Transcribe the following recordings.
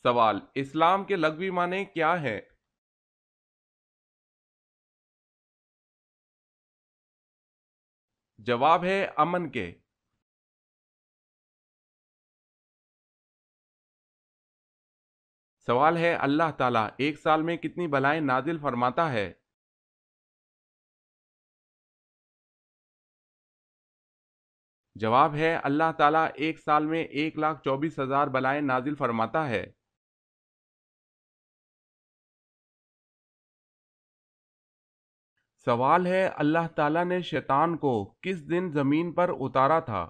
سوال: اسلام کے لغوی معنی کیا ہے؟ جواب ہے امن کے۔ سوال ہے: اللہ تعالیٰ ایک سال میں کتنی بلائیں نازل فرماتا ہے؟ جواب ہے: اللہ تعالیٰ ایک سال میں 1,24,000 بلائیں نازل فرماتا ہے۔ سوال ہے: اللہ تعالیٰ نے شیطان کو کس دن زمین پر اتارا تھا؟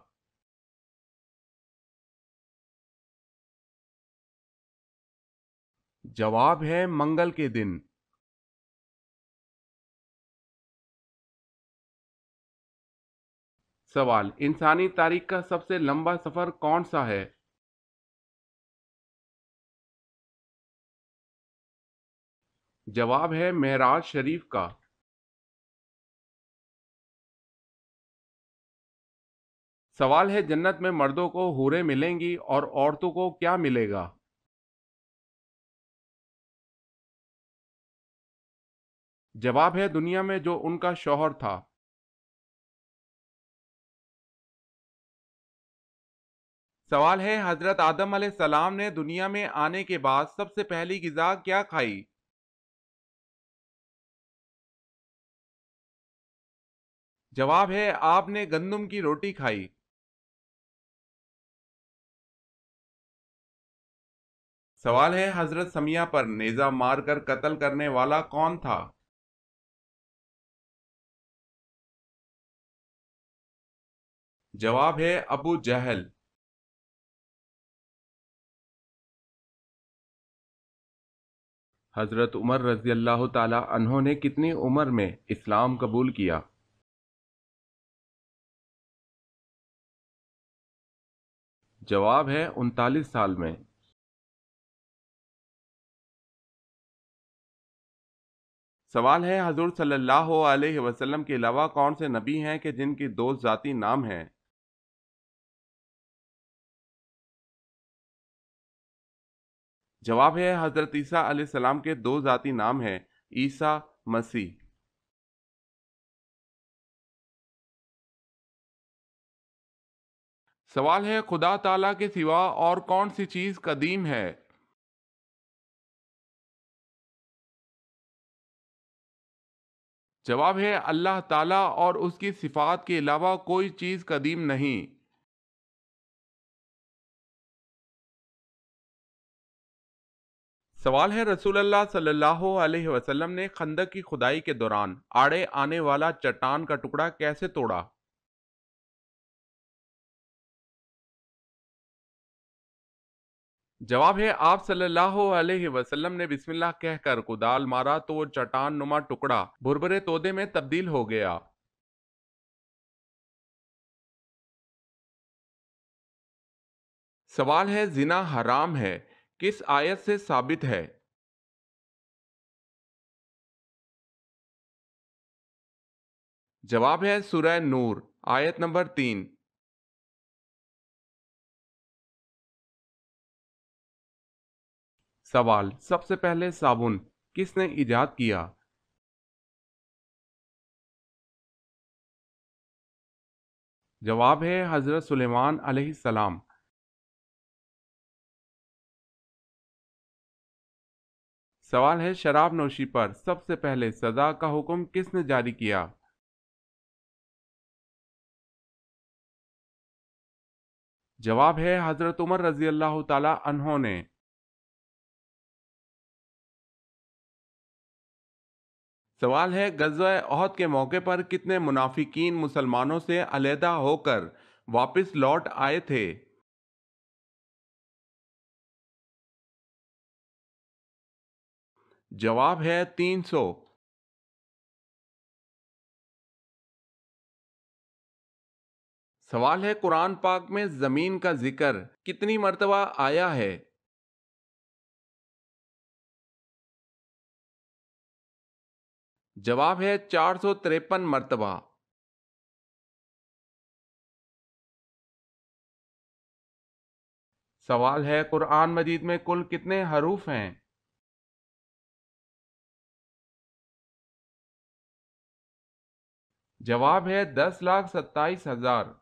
جواب ہے منگل کے دن۔ سوال: انسانی تاریخ کا سب سے لمبا سفر کون سا ہے؟ جواب ہے معراج شریف کا۔ سوال ہے: جنت میں مردوں کو حوریں ملیں گی اور عورتوں کو کیا ملے گا؟ جواب ہے دنیا میں جو ان کا شوہر تھا۔ سوال ہے: حضرت آدم علیہ السلام نے دنیا میں آنے کے بعد سب سے پہلی غذا کیا کھائی؟ جواب ہے آپ نے گندم کی روٹی کھائی۔ سوال ہے: حضرت سمیہ پر نیزہ مار کر قتل کرنے والا کون تھا؟ جواب ہے ابو جہل۔ حضرت عمر رضی اللہ تعالی عنہ نے کتنی عمر میں اسلام قبول کیا؟ جواب ہے 39 سال میں۔ سوال ہے: حضور صلی اللہ علیہ وسلم کے علاوہ کون سے نبی ہیں کہ جن کی دو ذاتی نام ہیں؟ جواب ہے حضرت عیسیٰ علیہ السلام کے دو ذاتی نام ہیں، عیسیٰ مسیح۔ سوال ہے: خدا تعالیٰ کے سوا اور کون سی چیز قدیم ہے؟ جواب ہے اللہ تعالیٰ اور اس کی صفات کے علاوہ کوئی چیز قدیم نہیں۔ سوال ہے: رسول اللہ صلی اللہ علیہ وسلم نے خندق کی کھدائی کے دوران آڑے آنے والا چٹان کا ٹکڑا کیسے توڑا؟ جواب ہے آپ صلی اللہ علیہ وسلم نے بسم اللہ کہہ کر کدال مارا تو وہ چٹان نما ٹکڑا بھربھرے تودے میں تبدیل ہو گیا۔ سوال ہے: زنا حرام ہے کس آیت سے ثابت ہے؟ جواب ہے سورہ نور آیت نمبر 3۔ سوال: سب سے پہلے صابن کس نے ایجاد کیا؟ جواب ہے حضرت سلیمان علیہ السلام۔ سوال ہے: شراب نوشی پر سب سے پہلے سزا کا حکم کس نے جاری کیا؟ جواب ہے حضرت عمر رضی اللہ تعالی عنہ نے۔ سوال ہے: غزوہ احد کے موقع پر کتنے منافقین مسلمانوں سے علیحدہ ہو کر واپس لوٹ آئے تھے؟ جواب ہے 300۔ سوال ہے: قرآن پاک میں زمین کا ذکر کتنی مرتبہ آیا ہے؟ جواب ہے 453 مرتبہ۔ سوال ہے قرآن مجید میں کل کتنے حروف ہیں؟ جواب ہے 10,27,000۔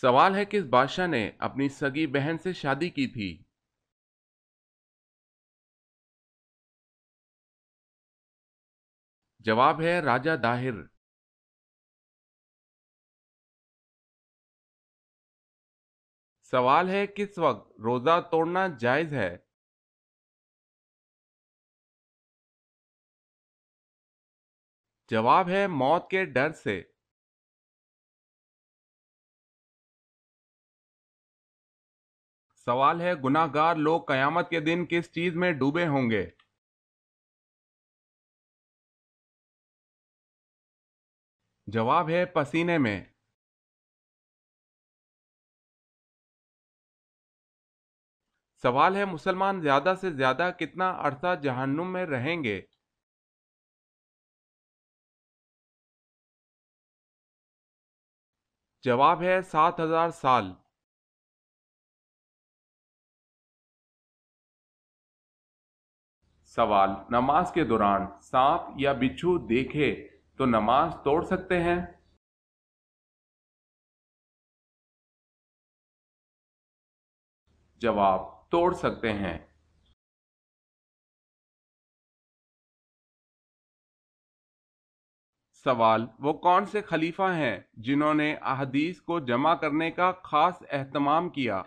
سوال ہے کس بادشاہ نے اپنی سگی بہن سے شادی کی تھی؟ جواب ہے راجہ داہر۔ سوال ہے کس وقت روزہ توڑنا جائز ہے؟ جواب ہے موت کے ڈر سے۔ سوال ہے گناہ گار لوگ قیامت کے دن کس چیز میں ڈوبے ہوں گے؟ جواب ہے پسینے میں۔ سوال ہے مسلمان زیادہ سے زیادہ کتنا عرصہ جہنم میں رہیں گے؟ جواب ہے 7,000 سال۔ سوال نماز کے دوران سانپ یا بچھو دیکھے تو نماز توڑ سکتے ہیں؟ جواب توڑ سکتے ہیں۔ سوال وہ کون سے خلیفہ ہیں جنہوں نے احادیث کو جمع کرنے کا خاص اہتمام کیا؟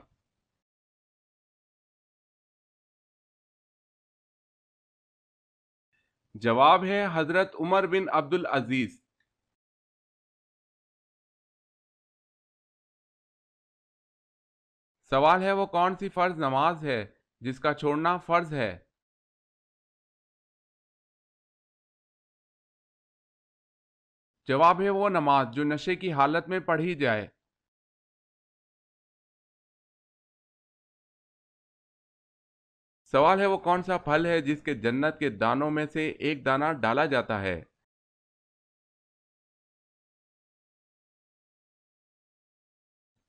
جواب ہے حضرت عمر بن عبد العزیز۔ سوال ہے وہ کون سی فرض نماز ہے جس کا چھوڑنا فرض ہے؟ جواب ہے وہ نماز جو نشے کی حالت میں پڑھی جائے۔ سوال ہے وہ کون سا پھل ہے جس کے جنت کے دانوں میں سے ایک دانہ ڈالا جاتا ہے؟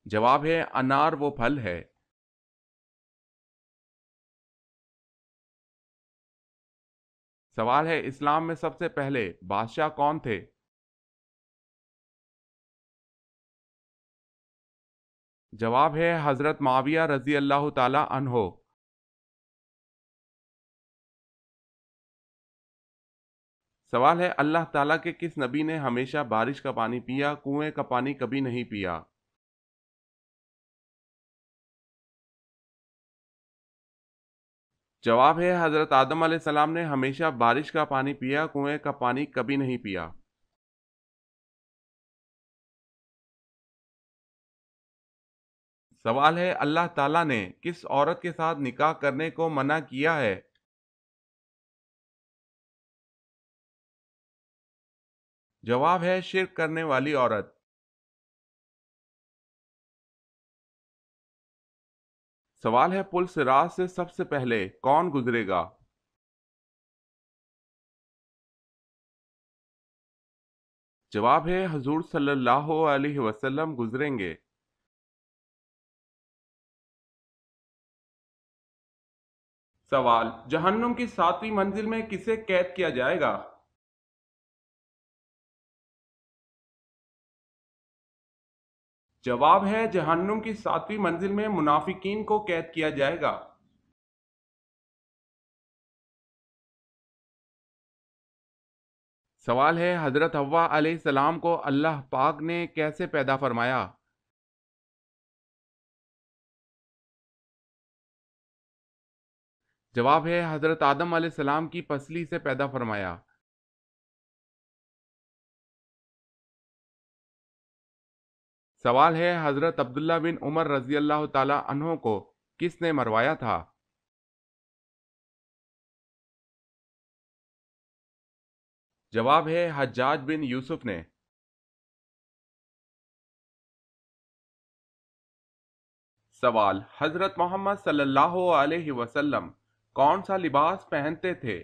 جواب ہے انار وہ پھل ہے۔ سوال ہے اسلام میں سب سے پہلے بادشاہ کون تھے؟ جواب ہے حضرت معاویہ رضی اللہ تعالی عنہ۔ سوال ہے اللہ تعالیٰ کے کس نبی نے ہمیشہ بارش کا پانی پیا، کنویں کا پانی کبھی نہیں پیا؟ جواب ہے حضرت آدم علیہ السلام نے ہمیشہ بارش کا پانی پیا، کنویں کا پانی کبھی نہیں پیا۔ سوال ہے اللہ تعالیٰ نے کس عورت کے ساتھ نکاح کرنے کو منع کیا ہے؟ جواب ہے شرک کرنے والی عورت۔ سوال ہے پل صراط سے سب سے پہلے کون گزرے گا؟ جواب ہے حضور صلی اللہ علیہ وسلم گزریں گے۔ سوال جہنم کی 7ویں منزل میں کسے قید کیا جائے گا؟ جواب ہے جہنم کی 7ویں منزل میں منافقین کو قید کیا جائے گا۔ سوال ہے حضرت حوا علیہ السلام کو اللہ پاک نے کیسے پیدا فرمایا؟ جواب ہے حضرت آدم علیہ السلام کی پسلی سے پیدا فرمایا۔ سوال ہے حضرت عبداللہ بن عمر رضی اللہ تعالی عنہ کو کس نے مروایا تھا؟ جواب ہے حجاج بن یوسف نے۔ سوال حضرت محمد صلی اللہ علیہ وسلم کون سا لباس پہنتے تھے؟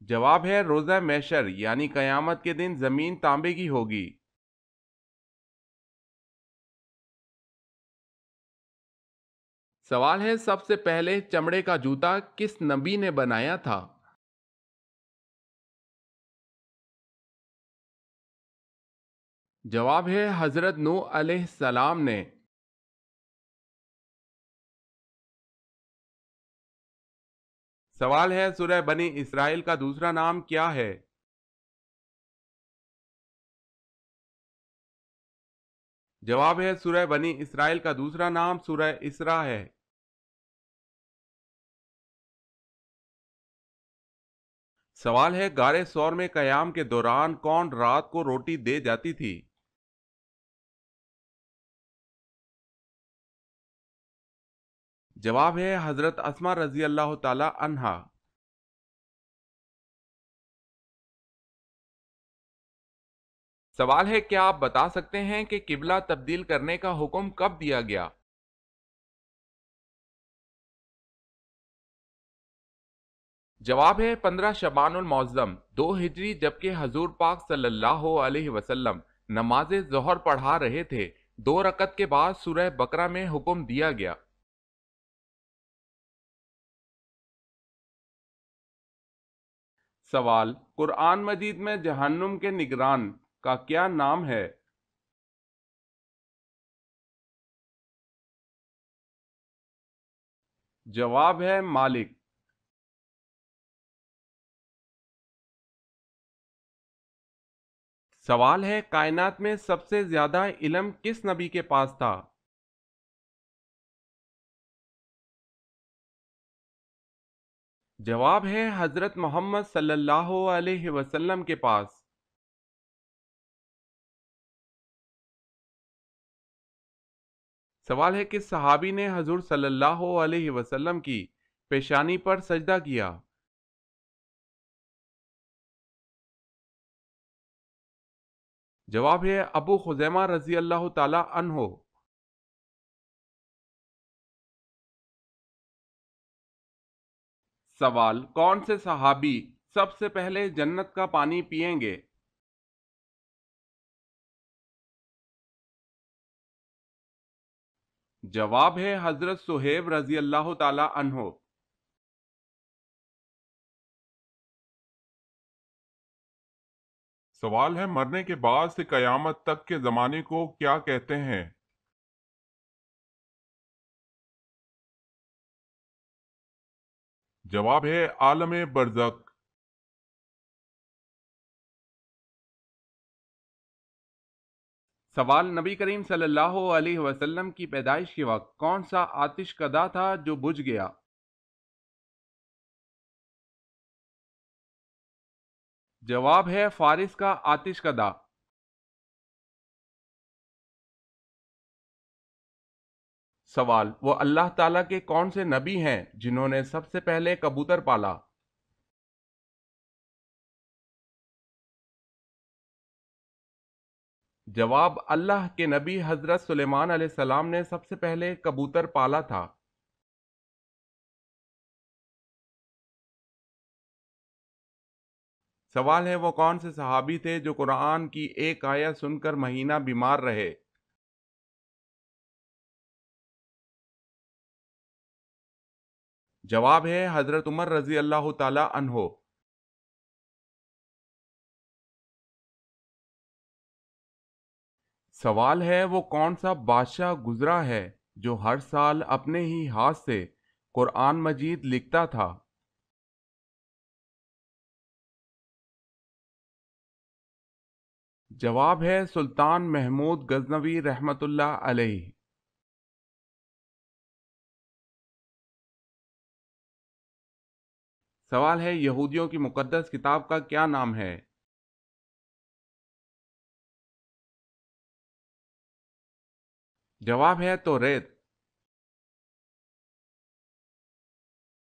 جواب ہے روزہ محشر، یعنی قیامت کے دن زمین تانبے کی ہوگی۔ سوال ہے سب سے پہلے چمڑے کا جوتا کس نبی نے بنایا تھا؟ جواب ہے حضرت نوح علیہ السلام نے۔ سوال ہے سورہ بنی اسرائیل کا دوسرا نام کیا ہے؟ جواب ہے سورہ بنی اسرائیل کا دوسرا نام سورہ اسراء ہے۔ سوال ہے غار ثور میں قیام کے دوران کون رات کو روٹی دے جاتی تھی؟ جواب ہے حضرت اسما رضی اللہ تعالی عنہا۔ سوال ہے کیا آپ بتا سکتے ہیں کہ قبلہ تبدیل کرنے کا حکم کب دیا گیا؟ جواب ہے 15 شعبان المعظم 2 ہجری، جبکہ حضور پاک صلی اللہ علیہ وسلم نماز ظہر پڑھا رہے تھے، 2 رکعت کے بعد سورہ بقرہ میں حکم دیا گیا۔ سوال قرآن مجید میں جہنم کے نگران کا کیا نام ہے؟ جواب ہے مالک۔ سوال ہے کائنات میں سب سے زیادہ علم کس نبی کے پاس تھا؟ جواب ہے حضرت محمد صلی اللہ علیہ وسلم کے پاس۔ سوال ہے کس صحابی نے حضور صلی اللہ علیہ وسلم کی پیشانی پر سجدہ کیا؟ جواب ہے ابو خزیمہ رضی اللہ تعالی عنہ۔ سوال کون سے صحابی سب سے پہلے جنت کا پانی پئیں گے؟ جواب ہے حضرت صہیب رضی اللہ تعالی عنہ۔ سوال ہے مرنے کے بعد سے قیامت تک کے زمانے کو کیا کہتے ہیں؟ جواب ہے عالم برزخ۔ سوال نبی کریم صلی اللہ علیہ وسلم کی پیدائش کے وقت کون سا آتش کدا تھا جو بجھ گیا؟ جواب ہے فارس کا آتش کدا۔ سوال وہ اللہ تعالیٰ کے کون سے نبی ہیں جنہوں نے سب سے پہلے کبوتر پالا؟ جواب اللہ کے نبی حضرت سلیمان علیہ السلام نے سب سے پہلے کبوتر پالا تھا۔ سوال ہے وہ کون سے صحابی تھے جو قرآن کی ایک آیت سن کر مہینہ بیمار رہے؟ جواب ہے حضرت عمر رضی اللہ تعالی عنہ۔ سوال ہے وہ کون سا بادشاہ گزرا ہے جو ہر سال اپنے ہی ہاتھ سے قرآن مجید لکھتا تھا؟ جواب ہے سلطان محمود غزنوی رحمت اللہ علیہ۔ سوال ہے یہودیوں کی مقدس کتاب کا کیا نام ہے؟ جواب ہے توریت۔